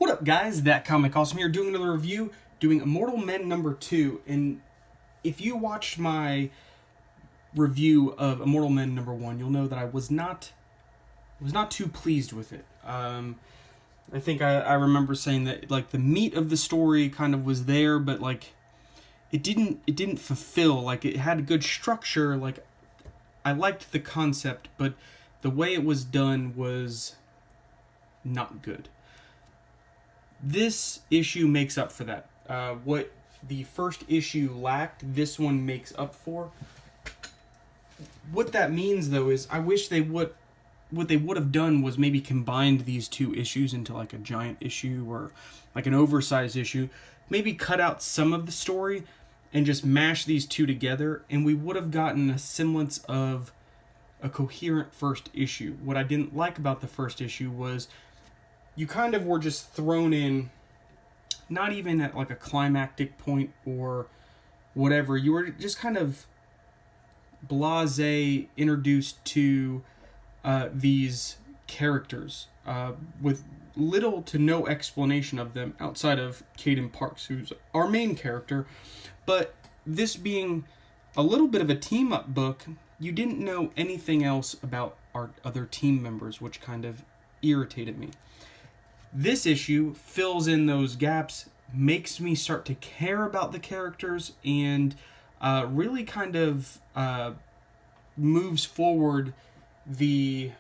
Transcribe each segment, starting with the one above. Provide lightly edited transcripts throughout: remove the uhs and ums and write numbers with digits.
What up, guys? That Comic Awesome here, doing another review, doing Immortal Men number 2. And if you watched my review of Immortal Men number 1, you'll know that I was not too pleased with it. I think I remember saying that like the meat of the story kind of was there, but like it didn't fulfill. Like it had a good structure. Like I liked the concept, but the way it was done was not good. This issue makes up for that. What the first issue lacked, this one makes up for. What that means, though, is I wish what they would have done was maybe combined these two issues into like a giant issue or like an oversized issue. Maybe cut out some of the story and just mash these two together, and we would have gotten a semblance of a coherent first issue. What I didn't like about the first issue was you kind of were just thrown in, not even at like a climactic point or whatever. You were just kind of blasé introduced to these characters with little to no explanation of them outside of Caden Parks, who's our main character. But this being a little bit of a team-up book, you didn't know anything else about our other team members, which kind of irritated me. This issue fills in those gaps, makes me start to care about the characters, and really kind of moves forward the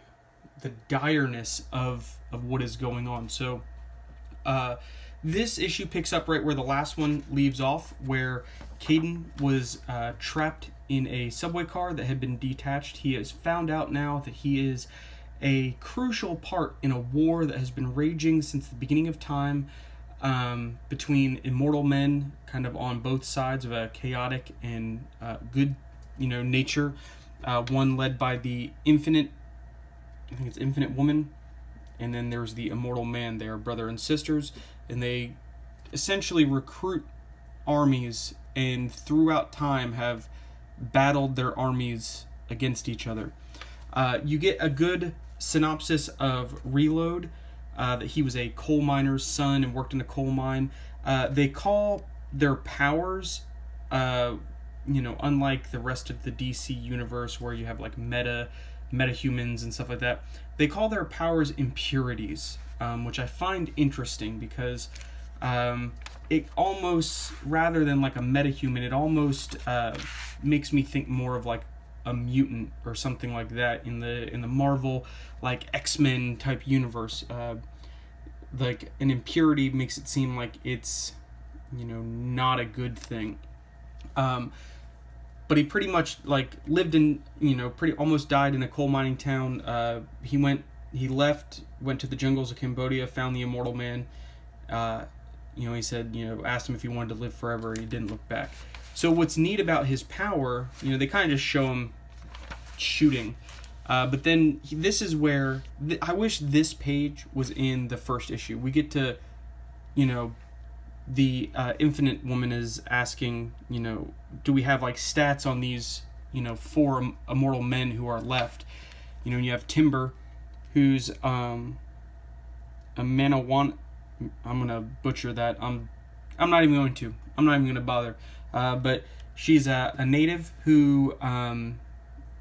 direness of what is going on. So this issue picks up right where the last one leaves off, where Caden was trapped in a subway car that had been detached. He has found out now that he is a crucial part in a war that has been raging since the beginning of time between immortal men, kind of on both sides of a chaotic and good, nature. One led by the Infinite Woman, and then there's the Immortal Man. They are brother and sisters, and they essentially recruit armies, and throughout time have battled their armies against each other. You get a good synopsis of Reload, that he was a coal miner's son and worked in a coal mine. They call their powers, unlike the rest of the DC universe where you have like metahumans and stuff like that, they call their powers impurities, which I find interesting because it almost, rather than like a metahuman, it almost makes me think more of like a mutant or something like that in the Marvel like X-Men type universe. Like an impurity makes it seem like it's not a good thing. But he pretty much like lived in almost died in a coal mining town. He left, went to the jungles of Cambodia, found the Immortal Man. He said, asked him if he wanted to live forever. He didn't look back. So what's neat about his power, they kind of just show him shooting. But then this is where I wish this page was in the first issue. We get to, the Infinite Woman is asking, do we have like stats on these, 4 immortal men who are left? You have Timber, who's a Manawan. I'm gonna butcher that. I'm not even going to. I'm not even gonna bother. But she's a native who,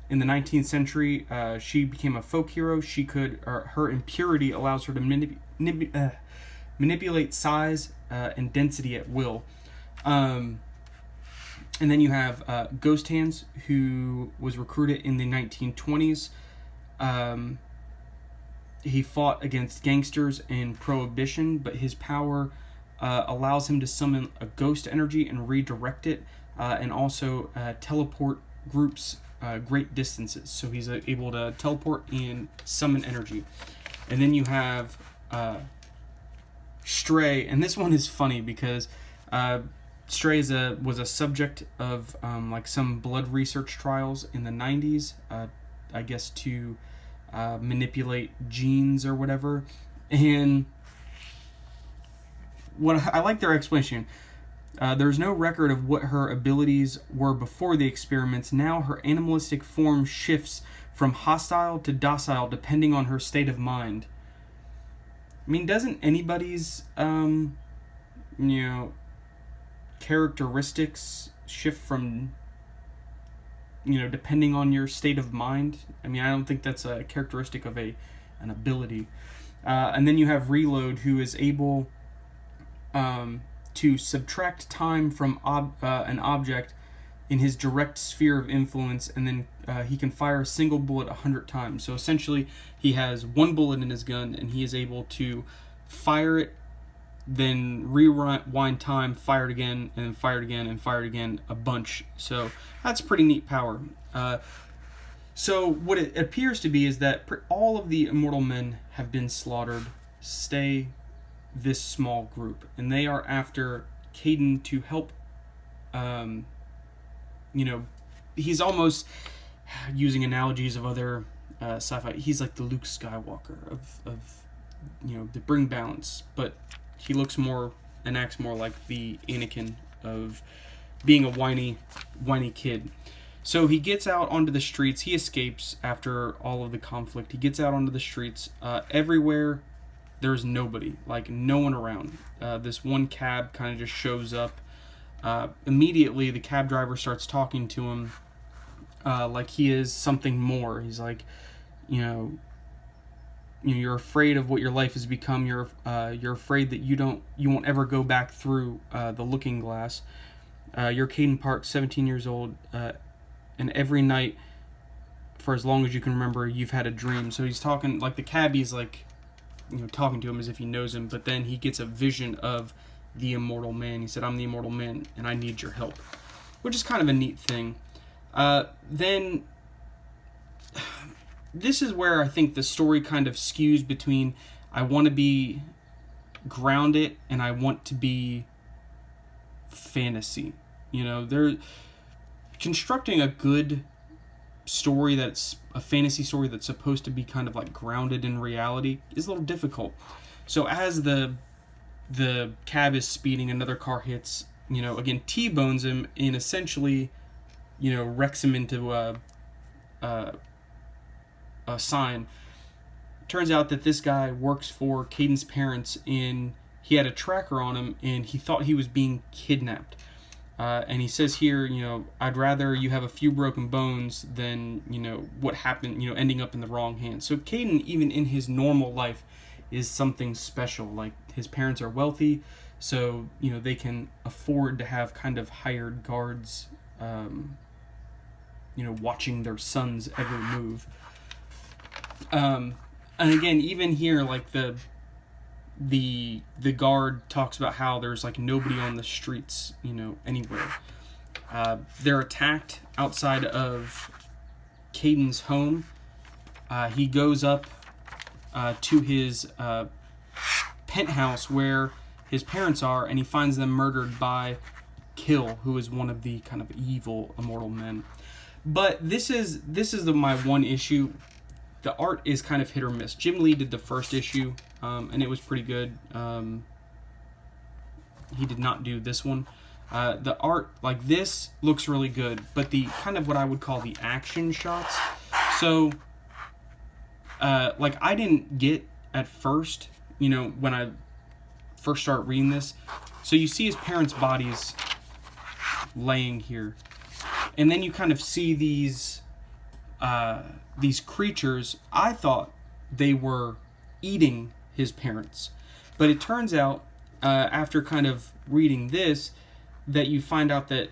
in the 19th century, she became a folk hero. Her impurity allows her to manipulate size and density at will. And then you have Ghost Hands, who was recruited in the 1920s. He fought against gangsters and prohibition, but his power allows him to summon a ghost energy and redirect it, and also teleport groups great distances. So he's able to teleport and summon energy. And then you have Stray, and this one is funny because Stray was a subject of like some blood research trials in the 90s, I guess to manipulate genes or whatever. And what I like their explanation. There's no record of what her abilities were before the experiments. Now her animalistic form shifts from hostile to docile depending on her state of mind. I mean, doesn't anybody's, you know, characteristics shift from, you know, depending on your state of mind? I mean, I don't think that's a characteristic of an ability. And then you have Reload, who is able to subtract time from an object in his direct sphere of influence, and then he can fire a single bullet 100 times. So essentially, he has one bullet in his gun, and he is able to fire it, then rewind time, fire it again, and then fire it again, and fire it again a bunch. So that's pretty neat power. So what it appears to be is that all of the Immortal Men have been slaughtered. Stay this small group, and they are after Caden to help. You know, he's almost using analogies of other sci-fi. He's like the Luke Skywalker of you know, to bring balance, but he looks more and acts more like the Anakin of being a whiny kid. So he gets out onto the streets. He escapes after all of the conflict. He gets out onto the streets. Everywhere, there's nobody, like no one around. This one cab kind of just shows up. Immediately, the cab driver starts talking to him like he is something more. He's like, you're afraid of what your life has become. You're afraid that you won't ever go back through the looking glass. You're Caden Park, 17 years old, and every night for as long as you can remember, you've had a dream. So he's talking like the cabbie's like, talking to him as if he knows him. But then he gets a vision of the Immortal Man. He said, "I'm the Immortal Man, and I need your help," which is kind of a neat thing. Then this is where I think the story kind of skews between I want to be grounded and I want to be fantasy. They're constructing a good story that's a fantasy story that's supposed to be kind of like grounded in reality is a little difficult. So as the cab is speeding, another car hits, again, T-bones him and essentially, wrecks him into a sign. Turns out that this guy works for Caden's parents, and he had a tracker on him, and he thought he was being kidnapped. And he says here, I'd rather you have a few broken bones than, what happened, ending up in the wrong hands. So Caden, even in his normal life, is something special. Like, his parents are wealthy, so, they can afford to have kind of hired guards, watching their son's every move. And again, even here, like the guard talks about how there's like nobody on the streets, anywhere. They're attacked outside of Caden's home. He goes up to his penthouse where his parents are, and he finds them murdered by Kill, who is one of the kind of evil Immortal Men. But this is my one issue. The art is kind of hit or miss. Jim Lee did the first issue, and it was pretty good. He did not do this one. The art, like this, looks really good, but the kind of what I would call the action shots. So, like, I didn't get at first, when I first start reading this. So you see his parents' bodies laying here, and then you kind of see these creatures. I thought they were eating his parents, but it turns out after kind of reading this that you find out that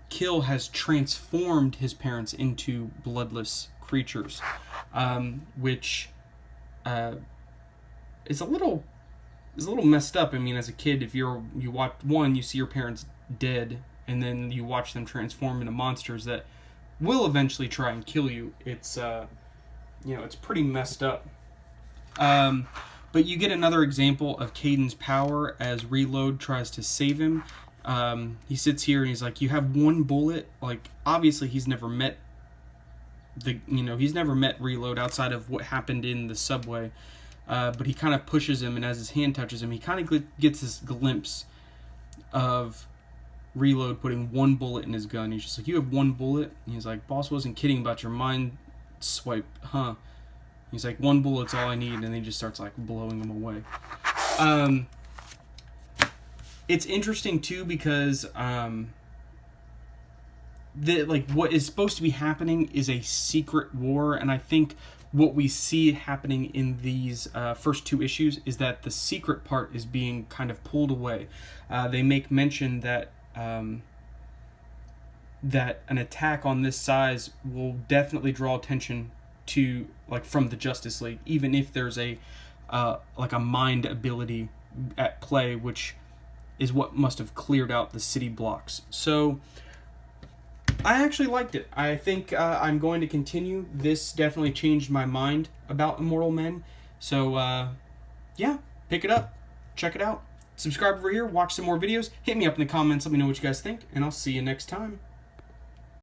Kill has transformed his parents into bloodless creatures, which is a little messed up. I mean, as a kid, if you watch one, you see your parents dead, and then you watch them transform into monsters that will eventually try and kill you. It's it's pretty messed up. But you get another example of Caden's power as Reload tries to save him. He sits here and he's like, "You have one bullet." Like, obviously he's never met Reload outside of what happened in the subway. But he kind of pushes him, and as his hand touches him, he kind of gets this glimpse of Reload putting one bullet in his gun. He's just like, "You have one bullet?" And he's like, "Boss wasn't kidding about your mind swipe, huh?" He's like, "One bullet's all I need," and then he just starts like blowing him away. It's interesting too because what is supposed to be happening is a secret war, and I think what we see happening in these first 2 issues is that the secret part is being kind of pulled away. They make mention that that an attack on this size will definitely draw attention to, like, from the Justice League, even if there's a mind ability at play, which is what must have cleared out the city blocks. So I actually liked it. I think I'm going to continue. This definitely changed my mind about Immortal Men. So yeah, pick it up, check it out, subscribe over here, watch some more videos, hit me up in the comments, let me know what you guys think, and I'll see you next time.